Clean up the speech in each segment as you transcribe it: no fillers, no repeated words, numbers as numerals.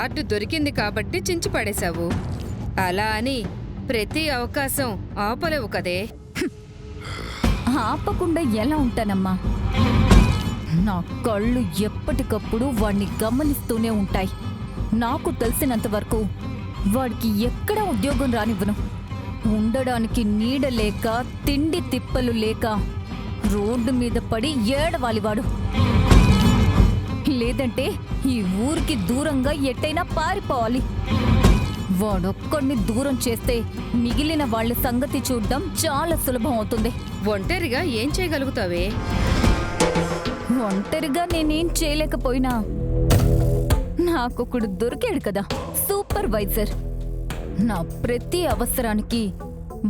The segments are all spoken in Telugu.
కార్డు దొరికింది కాబట్టి చించి పడేశావు. అలా అని ప్రతి అవకాశం ఆపలేవు కదే. ఆపకుండా ఎలా ఉంటానమ్మా? నా కళ్ళు ఎప్పటికప్పుడు వాణ్ణి గమనిస్తూనే ఉంటాయి. నాకు తెలిసినంత వరకు వాడికి ఎక్కడా ఉద్యోగం రానివ్వను. ఉండడానికి నీడ లేక, తిండి తిప్పలు లేక రోడ్డు మీద పడి ఏడవాలి వాడు. లేదంటే ఈ ఊరికి దూరంగా ఎట్టైనా పారిపోవాలి. వాడొక్కడిని దూరం చేస్తే మిగిలిన వాళ్ళ సంగతి చూడ్డం చాలా సులభం అవుతుంది. ఒంటరిగా ఏం చేయగలుగుతావే? ఒంటరిగా నేనేం చేయలేకపోయినా నాకొకడు దొరికాడు కదా, సూపర్వైజర్. నా ప్రతి అవసరానికి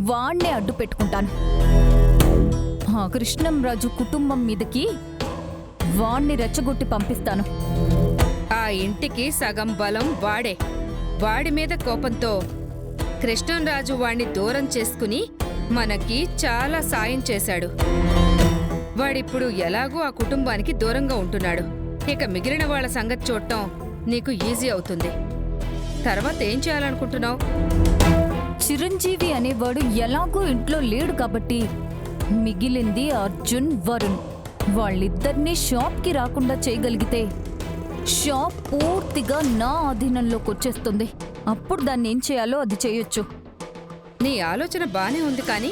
వాణ్ణే అడ్డు పెట్టుకుంటాను. ఆ కృష్ణంరాజు కుటుంబం మీదకి వాణ్ణి రెచ్చగొట్టి పంపిస్తాను. ఆ ఇంటికి సగం బలం వాడే. వాడి మీద కోపంతో కృష్ణంరాజు వాణ్ణి దూరం చేసుకుని మనకి చాలా సాయం చేశాడు. వాడిప్పుడు ఎలాగూ ఆ కుటుంబానికి దూరంగా ఉంటున్నాడు. ఇక మిగిలిన వాళ్ళ సంగతి చూడటం నీకు ఈజీ అవుతుంది. తర్వాత ఏం చేయాలనుకుంటున్నావు? చిరంజీవి అనేవాడు ఎలాగూ ఇంట్లో లేడు కాబట్టి మిగిలింది అర్జున్, వరుణ్. వాళ్ళిద్దరినీ షాప్కి రాకుండా చేయగలిగితే షాప్ పూర్తిగా నా అధీనంలోకి వచ్చేస్తుంది. అప్పుడు దాన్ని ఏం చేయాలో అది చేయొచ్చు. నీ ఆలోచన బానే ఉంది, కానీ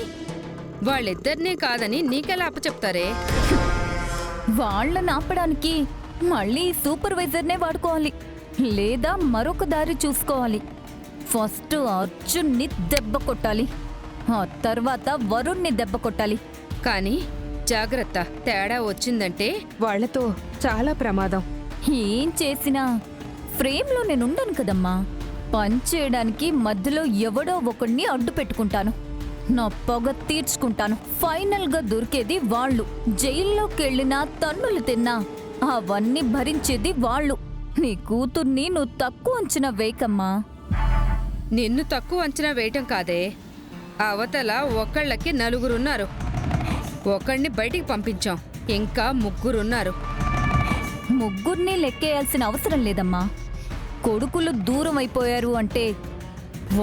వాళ్ళిద్దరినీ కాదని నీకెలా అప్పచెప్తారే? వాళ్ళని ఆపడానికి మళ్ళీ సూపర్వైజర్నే వాడుకోవాలి, లేదా మరొక దారి చూసుకోవాలి. ఫస్ట్ అర్జున్ని దెబ్బ కొట్టాలి, ఆ తర్వాత వరుణ్ణి దెబ్బ కొట్టాలి. కానీ జాగ్రత్త, తేడా వచ్చిందంటే వాళ్లతో చాలా ప్రమాదం. ఏం చేసినా ఫ్రేమ్లో నేనుండను కదమ్మా. పనిచేయడానికి మధ్యలో ఎవడో ఒకడిని అడ్డు పెట్టుకుంటాను. నా పొగ తీర్చుకుంటాను. ఫైనల్గా దొరికేది వాళ్ళు. జైల్లోకెళ్ళినా, తన్నులు తిన్నా అవన్నీ భరించేది వాళ్ళు. నీ కూతుర్ని నువ్వు తక్కువ అంచనా వేయకమ్మా. నిన్ను తక్కువ అంచనా వేయటం కాదే, అవతల ఒకళ్ళకి 4 ఒకణ్ణి బయటికి పంపించాం, ఇంకా 3 ముగ్గురిని లెక్కేయాల్సిన అవసరం లేదమ్మా. కొడుకులు దూరం అయిపోయారు అంటే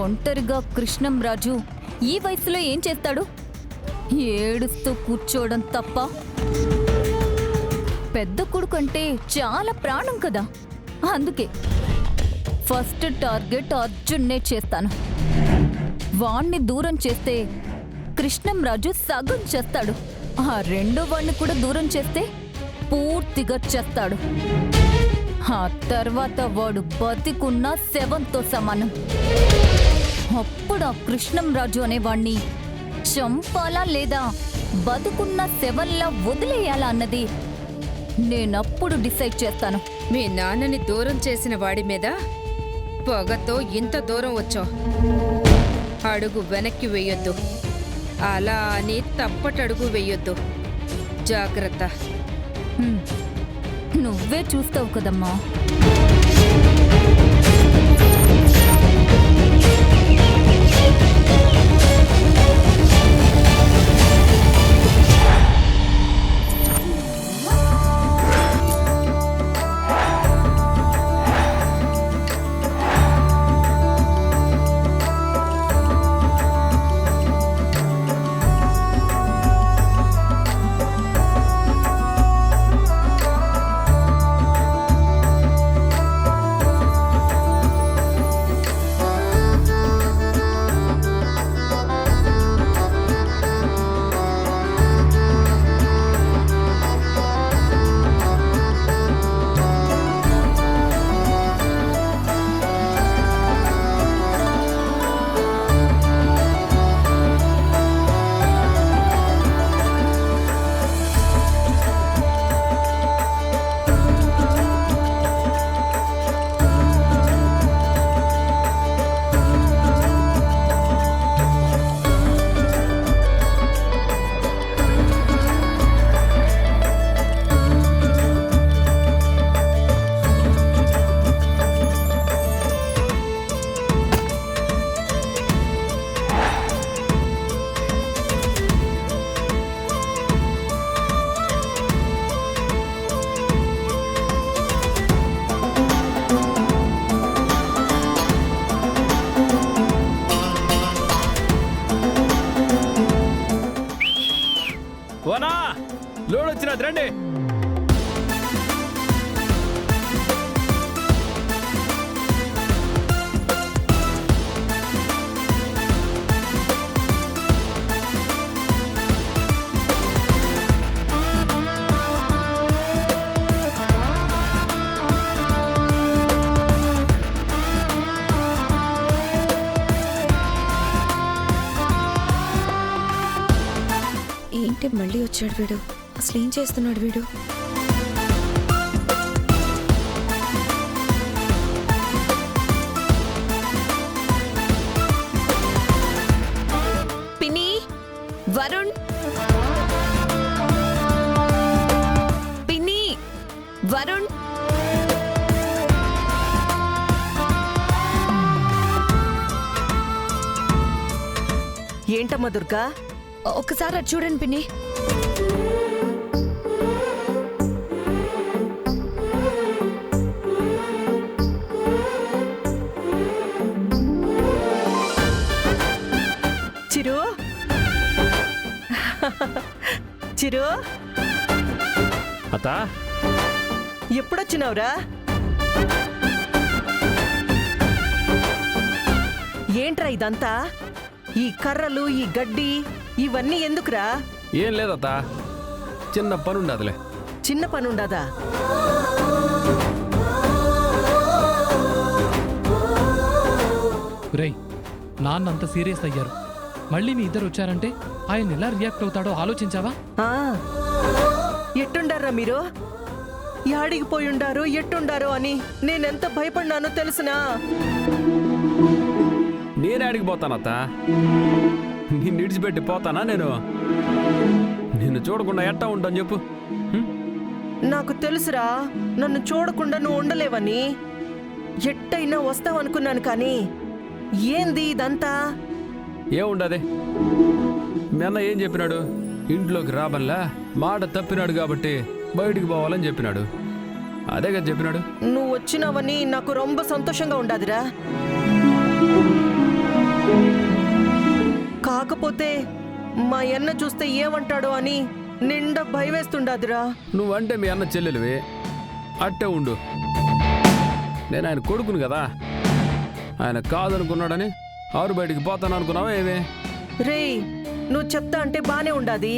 ఒంటరిగా కృష్ణంరాజు ఈ వయసులో ఏం చేస్తాడు? ఏడుస్తూ కూర్చోవడం తప్ప. పెద్ద కొడుకు అంటే చాలా ప్రాణం కదా, అందుకే ఫస్ట్ టార్గెట్ అర్జున్నే చేస్తాను. వాణ్ణి దూరం చేస్తే కృష్ణంరాజు సగం చేస్తాడు. ఆ రెండో వాణ్ణి కూడా దూరం చేస్తే పూర్తిగా చేస్తాడు. ఆ తర్వాత వాడు బతికున్న శవంతో సమానం. అప్పుడు ఆ కృష్ణంరాజు అనేవాణ్ణి చంపాలా లేదా బతుకున్న శవంలా వదిలేయాలా అన్నది నేనప్పుడు డిసైడ్ చేస్తాను. మీ నాన్నని దూరం చేసిన వాడి మీద పొగతో ఇంత దూరం వచ్చావు. అడుగు వెనక్కి వెయ్యొద్దు, అలా అని తప్పటడుగు వెయ్యొద్దు. జాగ్రత్త. నువ్వే చూస్తావు కదమ్మా. రండి. ఏంటి మళ్ళీ వచ్చాడు వీడు? అసలు ఏం చేస్తున్నాడు వీడు? పిన్ని, వరుణ్, పిన్ని, వరుణ్. ఏంటమ్మా దుర్గా? ఒక్కసారి అది చూడండి పిన్ని. చిరు చిరు, అత్త, ఎప్పుడొచ్చినావురా? ఏంట్రా ఇదంతా? ఈ కర్రలు, ఈ గడ్డి, ఇవన్నీ ఎందుకురా? ఏం లేదత్త, చిన్న పని ఉండదులే. చిన్న పనుండదా? రేయ్, నాన్న అంత సీరియస్ అయ్యారు. మళ్ళీ మీ ఇద్దరు వచ్చారంటే ఆయన ఎలా రియాక్ట్ అవుతాడో ఆలోచించావా? ఆ, ఎట్టుండారా మీరు? యాడికి పోయుండారు, ఎట్టుండారు అని నేనెంత భయపడినానో తెలుసునా? నేనాడికి పోతానత్త? నిన్ను విడిచిపెట్టి పోతానా నేను? నిన్ను చూడకుండా ఎట్టా ఉంటాను చెప్పు? నాకు తెలుసురా, నన్ను చూడకుండా నువ్వు ఉండలేవని. ఎట్టయినా వస్తావనుకున్నాను కానీ ఏంది ఇదంతా? ఏముండదే, మీ అన్న ఏం చెప్పినాడు? ఇంట్లోకి రాబన్లా మాట తప్పినాడు కాబట్టి బయటికి పోవాలని చెప్పినాడు. అదే కదా చెప్పినాడు. నువ్వు వచ్చినావని నాకు రొంబ సంతోషంగా ఉండాదిరా. కాకపోతే మా అన్న చూస్తే ఏమంటాడో అని నిండా భయవేస్తుండాదిరా. నువ్వంటే మీ అన్న చెల్లెలివి, అట్టే ఉండు. నేను ఆయన కొడుకును కదా, ఆయన కాదనుకున్నాడని ఆరు బయటికి పోతాను అనుకున్నావా ఏమే? రేయ్, నువ్వు చెప్తా అంటే బానే ఉండాది,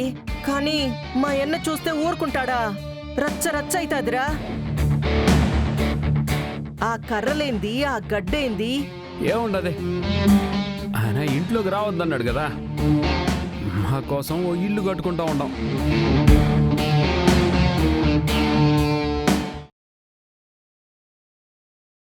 కానీ మా అన్న చూస్తే ఊరుకుంటాడా? రచ్చ రచ్చ అవుతాదిరా. ఆ కర్రలేంది, ఆ గడ్డేంది? ఏముండదే, ఆయన ఇంట్లోకి రావద్దన్నాడు కదా, మా కోసం ఓ ఇల్లు కట్టుకుంటా ఉంటాం.